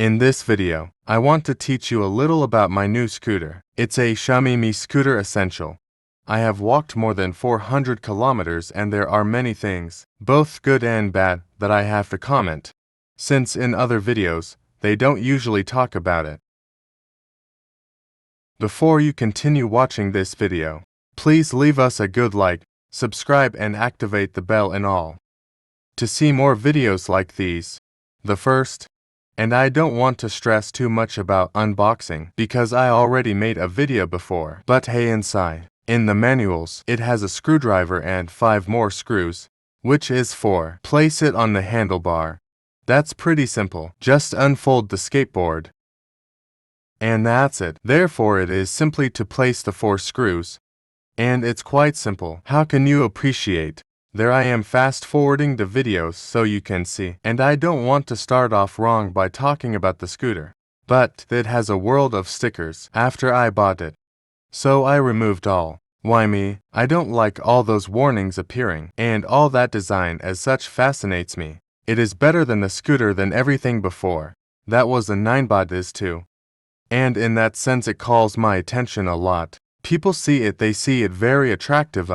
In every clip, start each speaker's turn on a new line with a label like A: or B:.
A: In this video, I want to teach you a little about my new scooter. It's a Xiaomi Mi Scooter Essential. I have walked more than 400 kilometers and there are many things, both good and bad, that I have to comment, since in other videos, they don't usually talk about it. Before you continue watching this video, please leave us a good like, subscribe and activate the bell and all, to see more videos like these. The first, and I don't want to stress too much about unboxing because I already made a video before, but hey, inside, in the manuals, it has a screwdriver and 5 more screws, which is for place it on the handlebar. That's pretty simple, just unfold the skateboard. And that's it. Therefore it is simply to place the 4 screws. And it's quite simple. How can you appreciate? There I am fast forwarding the videos so you can see. And I don't want to start off wrong by talking about the scooter. But it has a world of stickers after I bought it. So I removed all. Why me? I don't like all those warnings appearing. And all that design as such fascinates me. It is better than the scooter than everything before. That was a 9-baht is too. And in that sense it calls my attention a lot. People see it, they see it very attractive.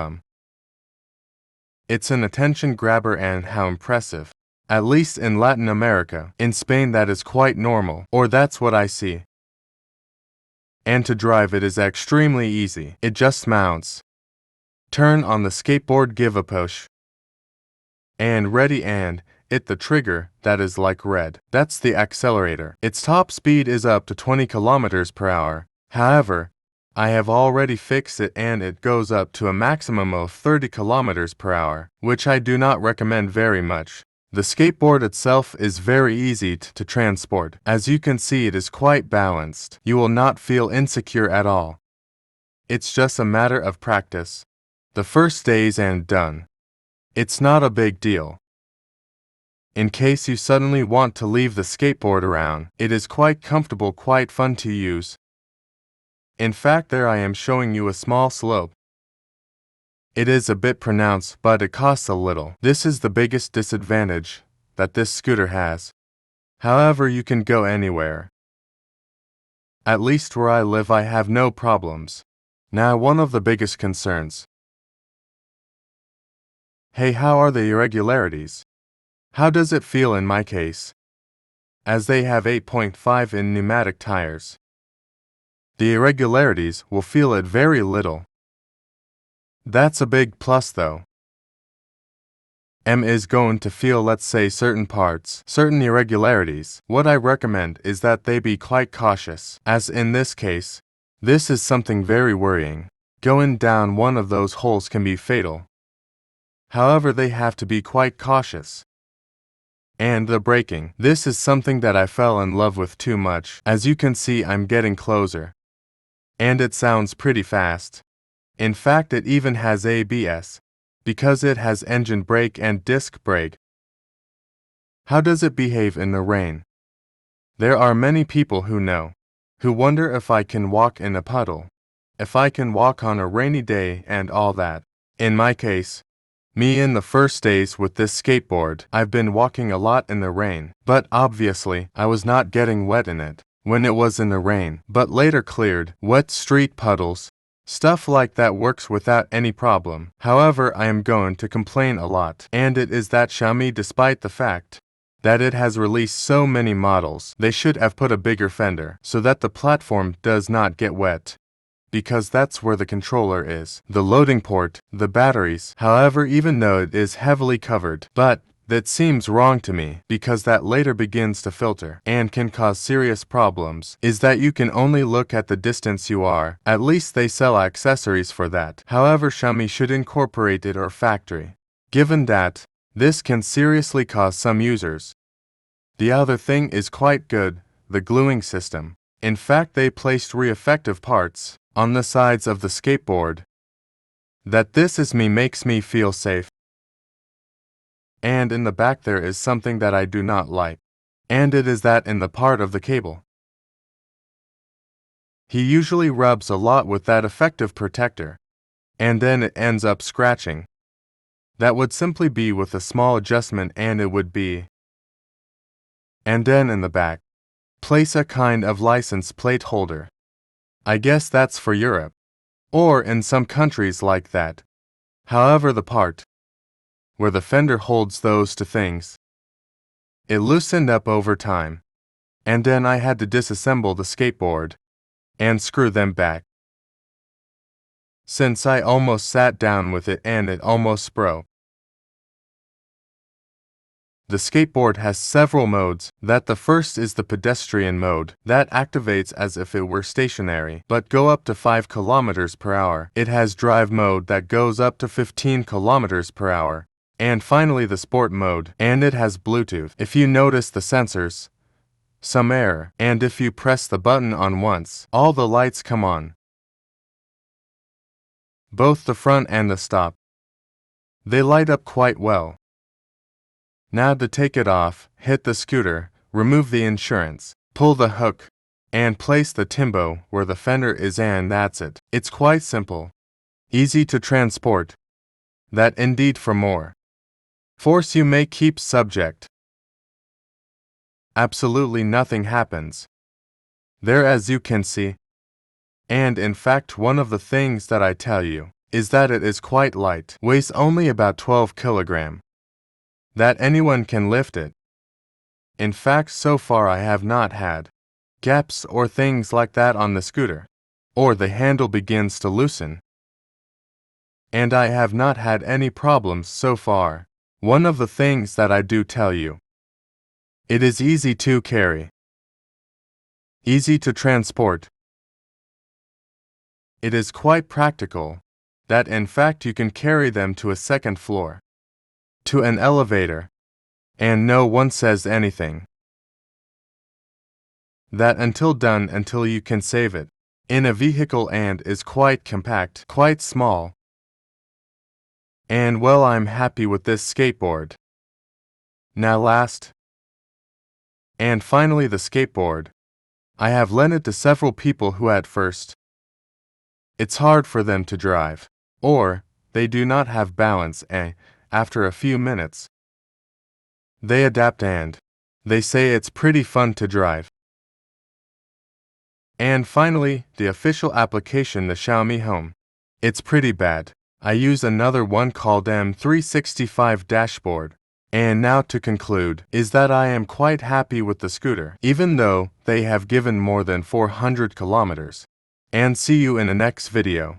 A: It's an attention grabber and how impressive. At least in Latin America. In Spain that is quite normal, or that's what I see. And to drive it is extremely easy. It just mounts. Turn on the skateboard, give a push. And ready and hit the trigger, that is like red. That's the accelerator. Its top speed is up to 20 kilometers per hour. However, I have already fixed it and it goes up to a maximum of 30 kilometers per hour, which I do not recommend very much. The skateboard itself is very easy to transport. As you can see, it is quite balanced. You will not feel insecure at all. It's just a matter of practice. The first days and done. It's not a big deal. In case you suddenly want to leave the skateboard around, it is quite comfortable, quite fun to use. In fact, there I am showing you a small slope. It is a bit pronounced, but it costs a little. This is the biggest disadvantage that this scooter has. However, you can go anywhere. At least where I live, I have no problems. Now, one of the biggest concerns. Hey, how are the irregularities? How does it feel in my case? As they have 8.5 in pneumatic tires. The irregularities will feel it very little. That's a big plus though. M is going to feel, let's say, certain parts, certain irregularities. What I recommend is that they be quite cautious, as in this case, this is something very worrying. Going down one of those holes can be fatal. However, they have to be quite cautious. And the braking. This is something that I fell in love with too much. As you can see, I'm getting closer. And it sounds pretty fast. In fact, it even has ABS, because it has engine brake and disc brake. How does it behave in the rain? There are many people who wonder if I can walk in a puddle, if I can walk on a rainy day and all that. In my case, me in the first days with this skateboard, I've been walking a lot in the rain, but obviously, I was not getting wet in it when it was in the rain, but later cleared, wet street puddles, stuff like that works without any problem. However, I am going to complain a lot, and it is that Xiaomi, despite the fact that it has released so many models, they should have put a bigger fender so that the platform does not get wet. Because that's where the controller is, the loading port, the batteries. However, even though it is heavily covered, but that seems wrong to me, because that later begins to filter and can cause serious problems, is that you can only look at the distance you are. At least they sell accessories for that. However, Xiaomi should incorporate it or factory, given that this can seriously cause some users. The other thing is quite good, the gluing system. In fact, they placed re-effective parts on the sides of the skateboard. That this is me makes me feel safe. And in the back there is something that I do not like. And it is that in the part of the cable. He usually rubs a lot with that effective protector. And then it ends up scratching. That would simply be with a small adjustment and it would be. And then in the back, place a kind of license plate holder. I guess that's for Europe, or in some countries like that. However, the part where the fender holds those two things, it loosened up over time, and then I had to disassemble the skateboard and screw them back. Since I almost sat down with it and it almost broke. The skateboard has several modes. The first is the pedestrian mode that activates as if it were stationary, but go up to 5 km per hour. It has drive mode that goes up to 15 km per hour. And finally the sport mode, and it has Bluetooth. If you notice the sensors, some error, and if you press the button on once, all the lights come on. Both the front and the stop. They light up quite well. Now to take it off, hit the scooter, remove the insurance, pull the hook, and place the timbo where the fender is, and that's it. It's quite simple. Easy to transport. That indeed for more force you may keep subject. Absolutely nothing happens there, as you can see. And in fact, one of the things that I tell you is that it is quite light, weighs only about 12 kilograms. That anyone can lift it. In fact, so far I have not had gaps or things like that on the scooter, or the handle begins to loosen. And I have not had any problems so far. One of the things that I do tell you, it is easy to carry, easy to transport. It is quite practical, that in fact you can carry them to a second floor, to an elevator, and no one says anything. That until you can save it in a vehicle, and is quite compact, quite small. And well, I'm happy with this skateboard. Now last and finally the skateboard. I have lent it to several people who at first it's hard for them to drive, or they do not have balance, and after a few minutes they adapt and they say it's pretty fun to drive. And finally, the official application, the Xiaomi Home. It's pretty bad. I use another one called M365 Dashboard. And now to conclude, is that I am quite happy with the scooter, even though they have given more than 400 kilometers. And see you in the next video.